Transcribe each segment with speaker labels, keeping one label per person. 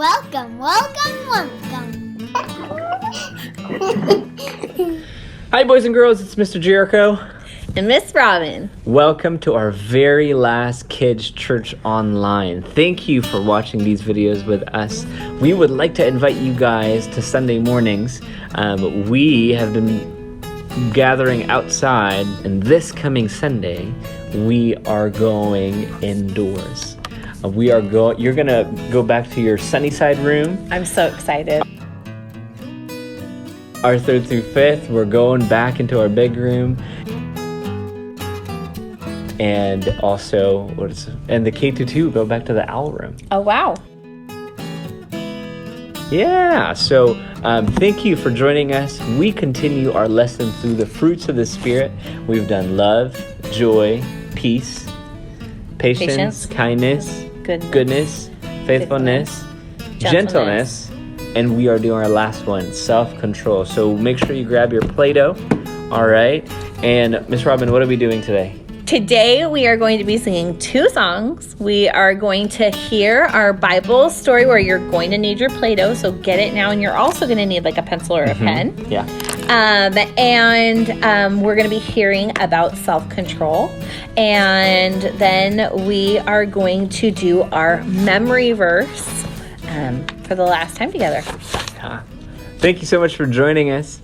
Speaker 1: Welcome, welcome, welcome.
Speaker 2: Hi, boys and girls. It's Mr. Jericho.
Speaker 3: And Miss Robin.
Speaker 2: Welcome to our very last Kids Church Online. Thank you for watching these videos with us. We would like to invite you guys to Sunday mornings. We have been gathering outside, and this coming Sunday, we are going indoors. You're gonna go back to your Sunnyside room.
Speaker 3: I'm so excited.
Speaker 2: Our 3rd through 5th, we're going back into our big room. And also, the K through 2 go back to the owl room.
Speaker 3: Oh, wow.
Speaker 2: Yeah, so thank you for joining us. We continue our lesson through the fruits of the Spirit. We've done love, joy, peace, patience, kindness, goodness, faithfulness, gentleness, and we are doing our last one, self-control. So make sure you grab your Play-Doh, all right? And Miss Robin, what are we doing today?
Speaker 3: Today we are going to be singing 2 songs. We are going to hear our Bible story where you're going to need your Play-Doh, so get it now, and you're also going to need like a pencil or a pen.
Speaker 2: Yeah.
Speaker 3: And we're going to be hearing about self-control. And then we are going to do our memory verse for the last time together.
Speaker 2: Thank you so much for joining us.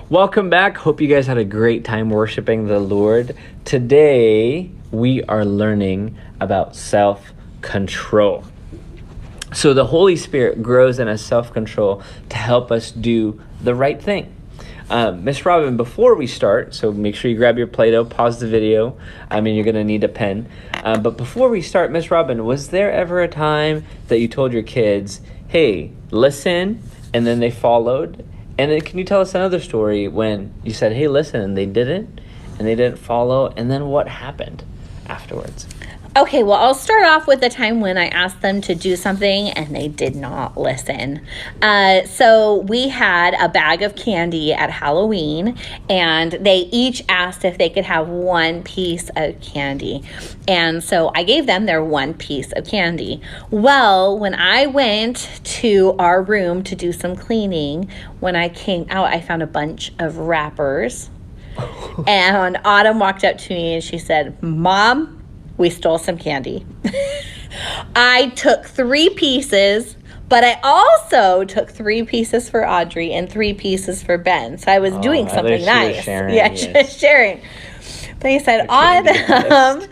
Speaker 2: Welcome back. Hope you guys had a great time worshiping the Lord. Today, we are learning about self-control. So the Holy Spirit grows in us self-control to help us do the right thing. Miss Robin, before we start, so make sure you grab your Play-Doh, pause the video. You're going to need a pen. But before we start, Miss Robin, was there ever a time that you told your kids, hey, listen, and then they followed? And then can you tell us another story when you said, hey, listen, and they didn't follow, and then what happened afterwards?
Speaker 3: Okay, well, I'll start off with the time when I asked them to do something and they did not listen. So we had a bag of candy at Halloween, and they each asked if they could have one piece of candy. And so I gave them their one piece of candy. Well, when I went to our room to do some cleaning, when I came out, I found a bunch of wrappers. And Autumn walked up to me and she said, Mom, we stole some candy. I took 3 pieces, but I also took 3 pieces for Audrey and 3 pieces for Ben. So I was doing something nice. Sharing. But he said, Autumn,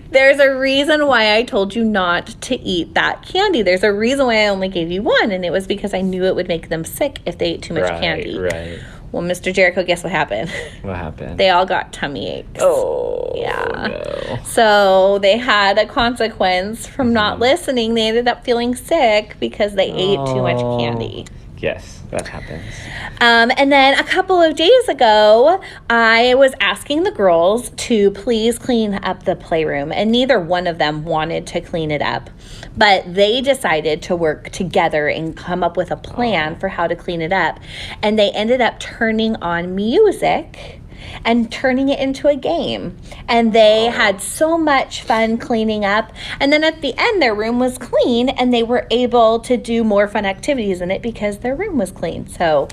Speaker 3: there's a reason why I told you not to eat that candy. There's a reason why I only gave you one, and it was because I knew it would make them sick if they ate too much candy.
Speaker 2: Right.
Speaker 3: Well, Mr. Jericho, guess what happened?
Speaker 2: What happened?
Speaker 3: They all got tummy aches.
Speaker 2: Oh,
Speaker 3: yeah.
Speaker 2: No.
Speaker 3: So they had a consequence from not listening. They ended up feeling sick because they ate too much candy.
Speaker 2: Yes, that happens.
Speaker 3: And then a couple of days ago, I was asking the girls to please clean up the playroom, and neither one of them wanted to clean it up. But they decided to work together and come up with a plan for how to clean it up. And they ended up turning on music and turning it into a game. And they had so much fun cleaning up. And then at the end, their room was clean, and they were able to do more fun activities in it because their room was clean. So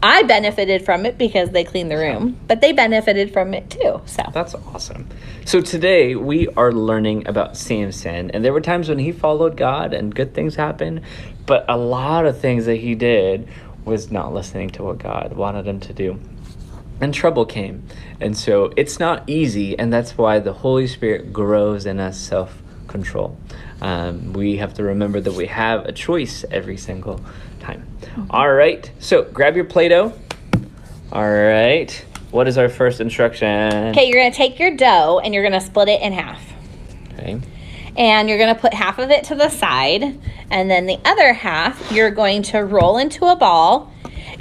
Speaker 3: I benefited from it because they cleaned the room, but they benefited from it too. So
Speaker 2: that's awesome. So today we are learning about Samson, and there were times when he followed God and good things happened, but a lot of things that he did was not listening to what God wanted him to do. And trouble came. And so it's not easy, and that's why the Holy Spirit grows in us self-control. We have to remember that we have a choice every single time. All right, so grab your Play-Doh. All right, what is our first instruction?
Speaker 3: Okay, you're going to take your dough and you're going to split it in half.
Speaker 2: Okay.
Speaker 3: And you're going to put half of it to the side, and then the other half you're going to roll into a ball,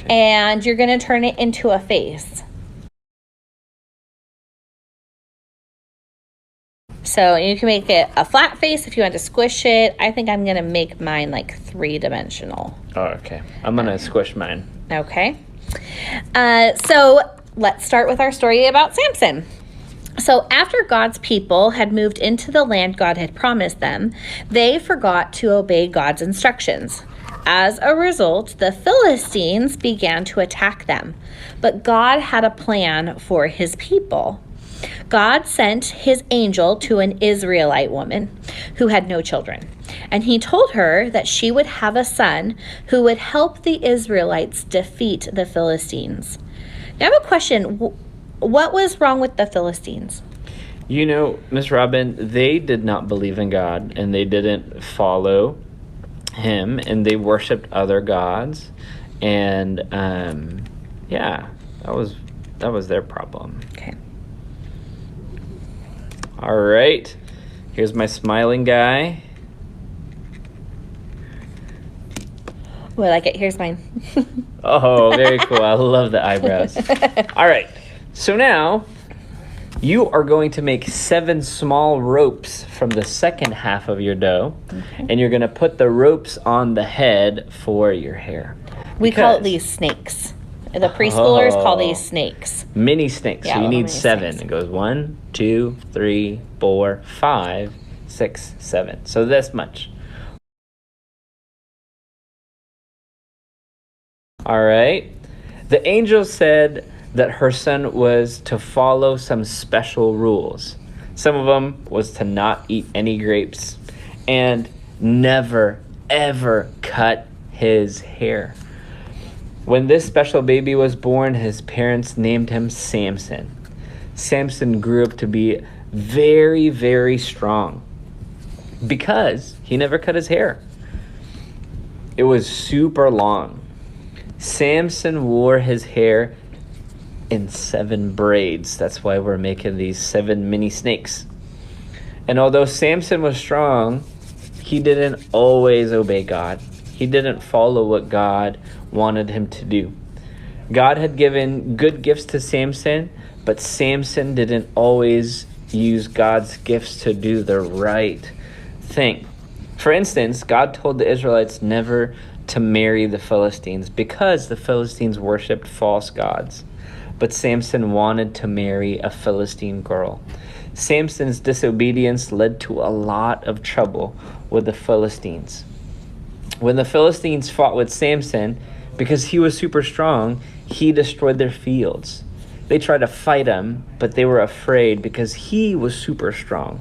Speaker 3: and you're going to turn it into a face. So you can make it a flat face if you want to squish it. I think I'm going to make mine like 3-dimensional.
Speaker 2: Oh, okay. I'm going to squish mine.
Speaker 3: Okay. So let's start with our story about Samson. So after God's people had moved into the land God had promised them, they forgot to obey God's instructions. As a result, the Philistines began to attack them. But God had a plan for his people. God sent his angel to an Israelite woman who had no children, and he told her that she would have a son who would help the Israelites defeat the Philistines. Now I have a question. What was wrong with the Philistines?
Speaker 2: You know, Miss Robin, they did not believe in God, and they didn't follow him, and they worshiped other gods, and that was their problem.
Speaker 3: Okay.
Speaker 2: All right, here's my smiling guy.
Speaker 3: Well, I like it. Here's mine.
Speaker 2: Oh, very cool. I love the eyebrows. All right, so now you are going to make 7 small ropes from the second half of your dough, and you're going to put the ropes on the head for your hair.
Speaker 3: We call these snakes. The preschoolers call these snakes.
Speaker 2: Mini snakes.
Speaker 3: Yeah,
Speaker 2: so you need 7.
Speaker 3: snakes.
Speaker 2: It goes 1, 2, 3, 4, 5, 6, 7. So this much. All right. The angel said that her son was to follow some special rules. Some of them was to not eat any grapes and never, ever cut his hair. When this special baby was born, his parents named him Samson. Samson grew up to be very, very strong because he never cut his hair. It was super long. Samson wore his hair in 7 braids. That's why we're making these 7 mini snakes. And although Samson was strong, he didn't always obey God. He didn't follow what God wanted him to do. God had given good gifts to Samson, but Samson didn't always use God's gifts to do the right thing. For instance, God told the Israelites never to marry the Philistines because the Philistines worshipped false gods. But Samson wanted to marry a Philistine girl. Samson's disobedience led to a lot of trouble with the Philistines. When the Philistines fought with Samson, because he was super strong, he destroyed their fields. They tried to fight him, but they were afraid because he was super strong.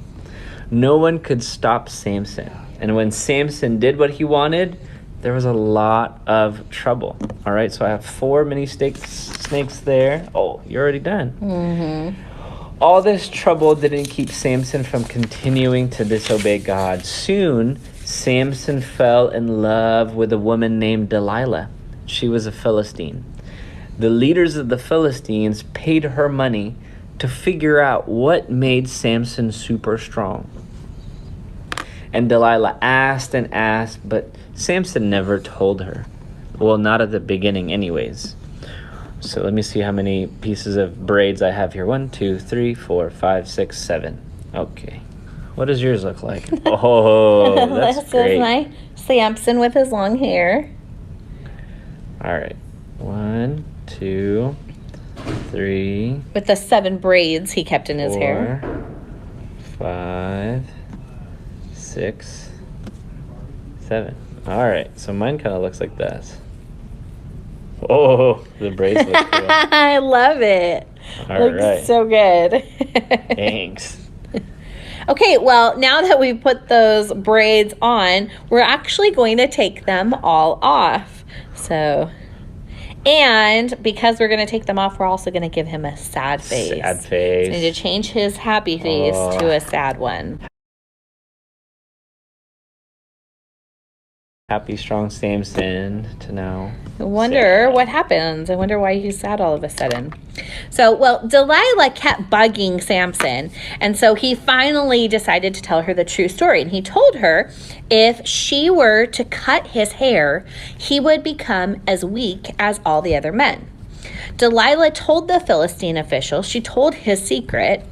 Speaker 2: No one could stop Samson. And when Samson did what he wanted, there was a lot of trouble. All right, so I have 4 mini snakes there. Oh, you're already done. Mm-hmm. All this trouble didn't keep Samson from continuing to disobey God. Soon, Samson fell in love with a woman named Delilah. She was a Philistine. The leaders of the Philistines paid her money to figure out what made Samson super strong. And Delilah asked and asked, but Samson never told her. Well, not at the beginning anyways. So let me see how many pieces of braids I have here. 1, 2, 3, 4, 5, 6, 7. Okay. What does yours look like? Oh, that's
Speaker 3: this
Speaker 2: great.
Speaker 3: is my Samson with his long hair.
Speaker 2: All right. 1, 2, 3.
Speaker 3: With the 7 braids he kept in his hair.
Speaker 2: 5, 6, 7. All right. So mine kind of looks like this. Oh, the braids look cool.
Speaker 3: I love it.
Speaker 2: All
Speaker 3: looks
Speaker 2: right.
Speaker 3: so good.
Speaker 2: Thanks.
Speaker 3: Okay, well, now that we've put those braids on, we're actually going to take them all off. So, and because we're going to take them off, we're also going to give him a sad face.
Speaker 2: Sad face.
Speaker 3: So we need to change his happy face to a sad one.
Speaker 2: Happy, strong Samson to now.
Speaker 3: I wonder what happens. I wonder why he's sad all of a sudden. So, well, Delilah kept bugging Samson. And so he finally decided to tell her the true story. And he told her if she were to cut his hair, he would become as weak as all the other men. Delilah told the Philistine official, she told his secret,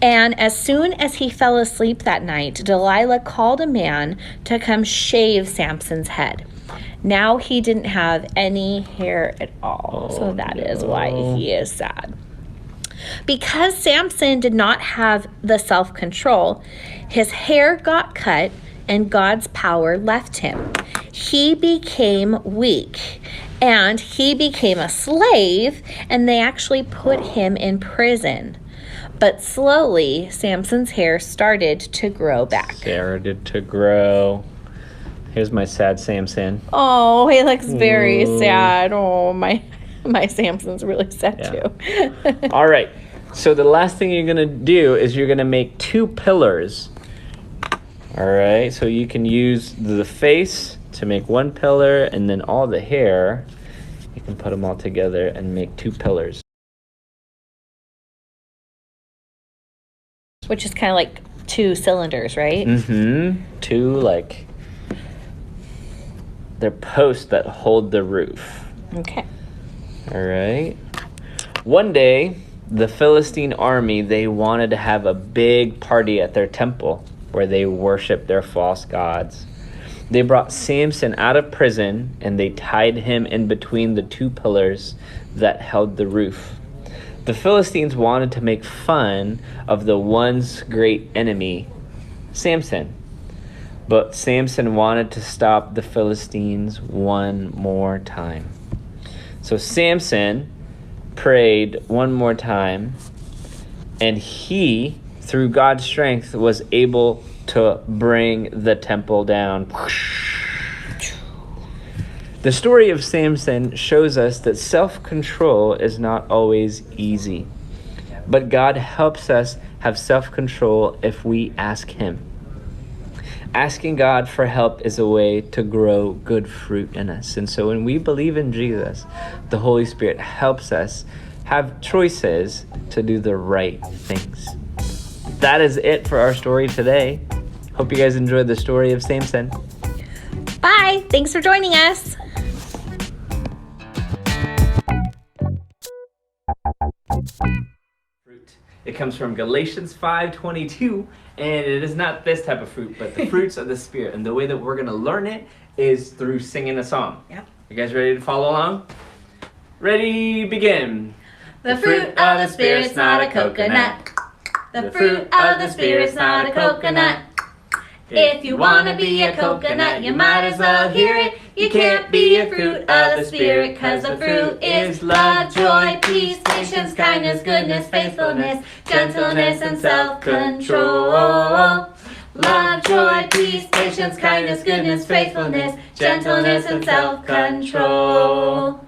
Speaker 3: and as soon as he fell asleep that night, Delilah called a man to come shave Samson's head. Now he didn't have any hair at all, so that is why he is sad. Because Samson did not have the self-control, his hair got cut and God's power left him. He became weak. And he became a slave, and they actually put him in prison. But slowly, Samson's hair started to grow back.
Speaker 2: Started to grow. Here's my sad Samson.
Speaker 3: Oh, he looks very sad. Oh, my Samson's really sad too.
Speaker 2: All right. So the last thing you're going to do is you're going to make 2 pillars. All right. So you can use the face to make 1 pillar, and then all the hair, you can put them all together and make 2 pillars.
Speaker 3: Which is kind of like 2 cylinders, right?
Speaker 2: Mm-hmm. 2, like, they're posts that hold the roof.
Speaker 3: Okay.
Speaker 2: All right. One day, the Philistine army, they wanted to have a big party at their temple where they worshiped their false gods. They brought Samson out of prison, and they tied him in between the 2 pillars that held the roof. The Philistines wanted to make fun of the once great enemy, Samson. But Samson wanted to stop the Philistines one more time. So Samson prayed one more time, and he, through God's strength, was able to bring the temple down. The story of Samson shows us that self-control is not always easy, but God helps us have self-control if we ask Him. Asking God for help is a way to grow good fruit in us. And so when we believe in Jesus, the Holy Spirit helps us have choices to do the right things. That is it for our story today. Hope you guys enjoyed the story of Samson.
Speaker 3: Bye. Thanks for joining us.
Speaker 2: Fruit. It comes from Galatians 5:22, and it is not this type of fruit, but the fruits of the Spirit. And the way that we're going to learn it is through singing a song.
Speaker 3: Yep.
Speaker 2: You guys ready to follow along? Ready, begin.
Speaker 3: The fruit of the Spirit's not a coconut. The fruit of the Spirit's not a coconut. If you want to be a coconut, you might as well hear it. You can't be a fruit of the Spirit, 'cause the fruit is love, joy, peace, patience, kindness, goodness, faithfulness, gentleness, and self-control. Love, joy, peace, patience, kindness, goodness, faithfulness, gentleness, and self-control.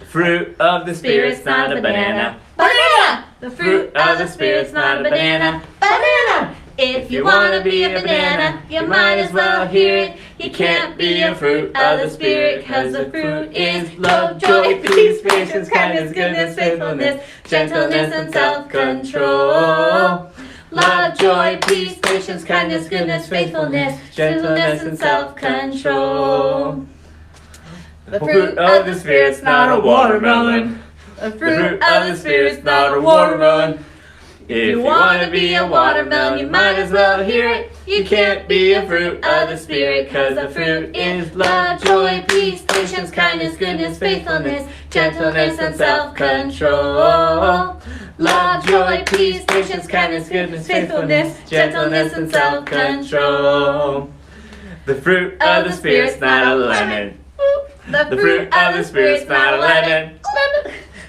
Speaker 2: The fruit of the Spirit's not a banana.
Speaker 3: Banana! The fruit of the Spirit's not a banana. Banana! If you want to be a banana, you might as well hear it. You can't be a fruit of the Spirit, 'cause the fruit is love, joy, peace, patience, kindness, goodness, faithfulness, gentleness, and self-control. Love, joy, peace, patience, kindness, goodness, faithfulness, gentleness, and self-control. The fruit of the Spirit's not a watermelon. The fruit of the Spirit's not a watermelon. If you want to be a watermelon, you might as well hear it. You can't be a fruit of the Spirit, 'cause the fruit is love, joy, peace, patience, kindness, goodness, faithfulness, gentleness, and self-control. Love, joy, peace, patience, kindness, goodness, faithfulness, gentleness, and self-control.
Speaker 2: The fruit of the Spirit's not a lemon.
Speaker 3: The
Speaker 2: fruit of the Spirit's not a lemon.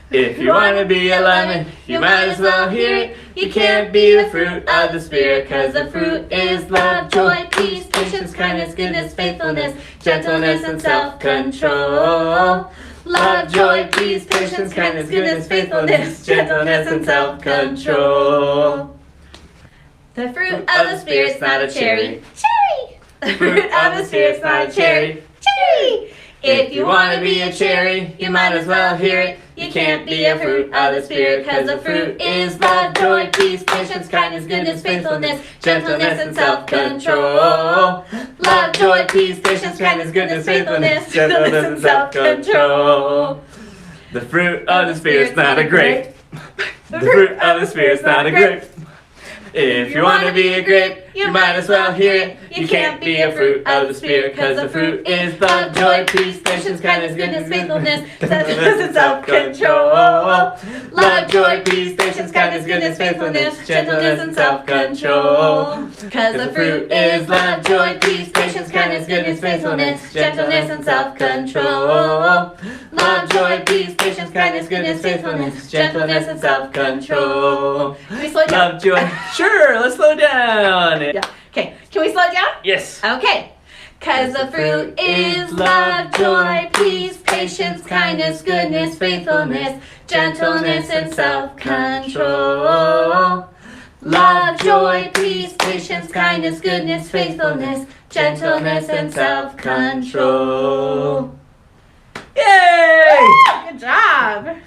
Speaker 2: If you want to be a lemon, you might as well hear it. You can't be a fruit of the Spirit, 'cause the fruit is love, joy, peace, patience, kindness, goodness, faithfulness, gentleness, and self-control. Love, joy, peace, patience, kindness, goodness, faithfulness, gentleness, and self-control. The fruit of the Spirit's not a cherry. Cherry! The fruit of the Spirit's not a cherry. Cherry! If you want to be a cherry, you might as well hear it. You can't be a fruit of the Spirit, 'cause the fruit is love, joy, peace, patience, kindness, goodness, faithfulness, gentleness, and self-control. Love, joy, peace, patience, kindness, goodness, faithfulness, gentleness, and self-control. The fruit of the Spirit's not a grape. The fruit of the Spirit's not a grape. If you want to be a grape, you might as well hear it. You can't be a fruit of the Spirit, 'cause the fruit is love, joy, peace, patience, kindness, goodness, faithfulness, gentleness, and self-control. Love, joy, peace, patience, kindness, goodness, faithfulness, gentleness, and self-control. 'Cause the fruit is love, joy, peace, patience, kindness, goodness, faithfulness, gentleness, and self-control. Love, joy, peace, patience, kindness, goodness, faithfulness, gentleness, and self-control.
Speaker 3: Can we slow down?
Speaker 2: Love, joy. Sure, let's slow down.
Speaker 3: Yeah. Okay, can we slow down?
Speaker 2: Yes.
Speaker 3: Okay. 'Cause the fruit is love, joy, peace, patience, kindness, goodness, faithfulness, gentleness, and self-control. Love, joy, peace, patience, kindness, goodness, faithfulness, gentleness, and self-control.
Speaker 2: Yay!
Speaker 3: Good job.